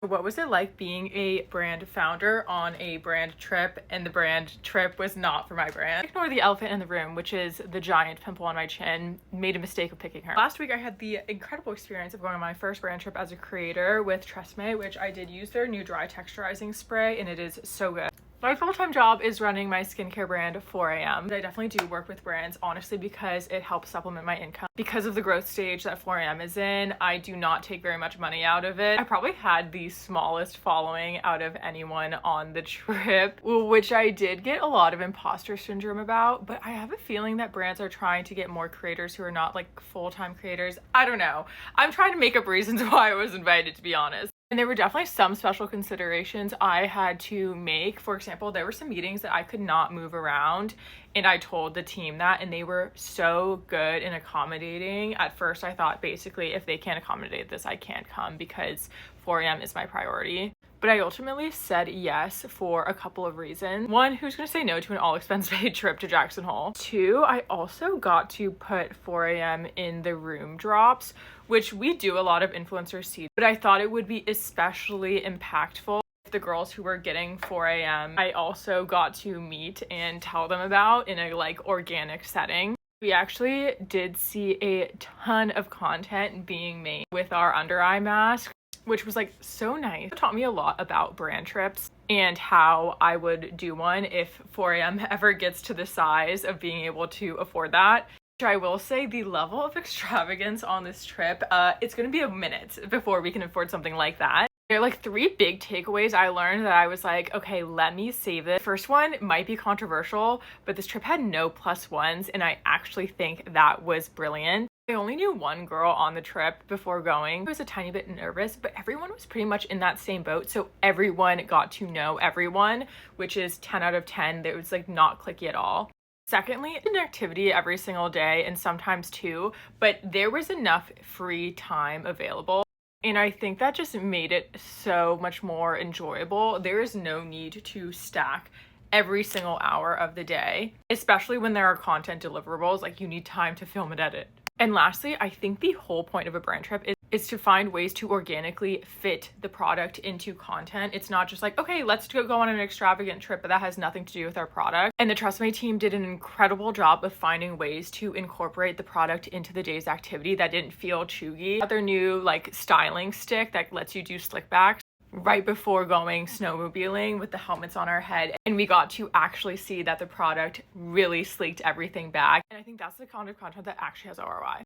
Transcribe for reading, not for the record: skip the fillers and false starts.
What was it like being a brand founder on a brand trip, and the brand trip was not for my brand? Ignore the elephant in the room, which is the giant pimple on my chin. Made a mistake of picking her. Last week I had the incredible experience of going on my first brand trip as a creator with Tresemme, which I did use their new dry texturizing spray, and it is so good. My full-time job is running my skincare brand 4am. I definitely do work with brands, honestly, because it helps supplement my income. Because of the growth stage that 4am is in, I do not take very much money out of it. I probably had the smallest following out of anyone on the trip, which I did get a lot of imposter syndrome about, but I have a feeling that brands are trying to get more creators who are not like full-time creators. I don't know. I'm trying to make up reasons why I was invited, to be honest. And there were definitely some special considerations I had to make. For example, there were some meetings that I could not move around, and I told the team that, and they were so good and accommodating. At first, I thought basically if they can't accommodate this, I can't come because 4am is my priority. But I ultimately said yes for a couple of reasons. One, who's gonna say no to an all expense paid trip to Jackson Hole? Two, I also got to put 4am in the room drops, which we do a lot of influencers see, but I thought it would be especially impactful the girls who were getting 4am I also got to meet and tell them about in a like organic setting. We actually did see a ton of content being made with our under eye mask, which was like so nice. It taught me a lot about brand trips and how I would do one if 4am ever gets to the size of being able to afford that. I will say the level of extravagance on this trip, it's gonna be a minute before we can afford something like that. There are like 3 big takeaways I learned that I was like, okay, let me save it. First one might be controversial, but this trip had no +1s, and I actually think that was brilliant. I only knew one girl on the trip before going. I was a tiny bit nervous, but everyone was pretty much in that same boat, so everyone got to know everyone, which is 10 out of 10. It was like not cliquey at all. Secondly, an activity every single day and sometimes 2, but there was enough free time available. And I think that just made it so much more enjoyable. There is no need to stack every single hour of the day, especially when there are content deliverables, like you need time to film and edit. And lastly, I think the whole point of a brand trip is to find ways to organically fit the product into content. It's not just like, okay, let's go on an extravagant trip, but that has nothing to do with our product. And the Tresemme team did an incredible job of finding ways to incorporate the product into the day's activity that didn't feel chuggy. Their new like styling stick that lets you do slick backs right before going snowmobiling with the helmets on our head, and we got to actually see that the product really sleeked everything back. And I think that's the kind of content that actually has ROI.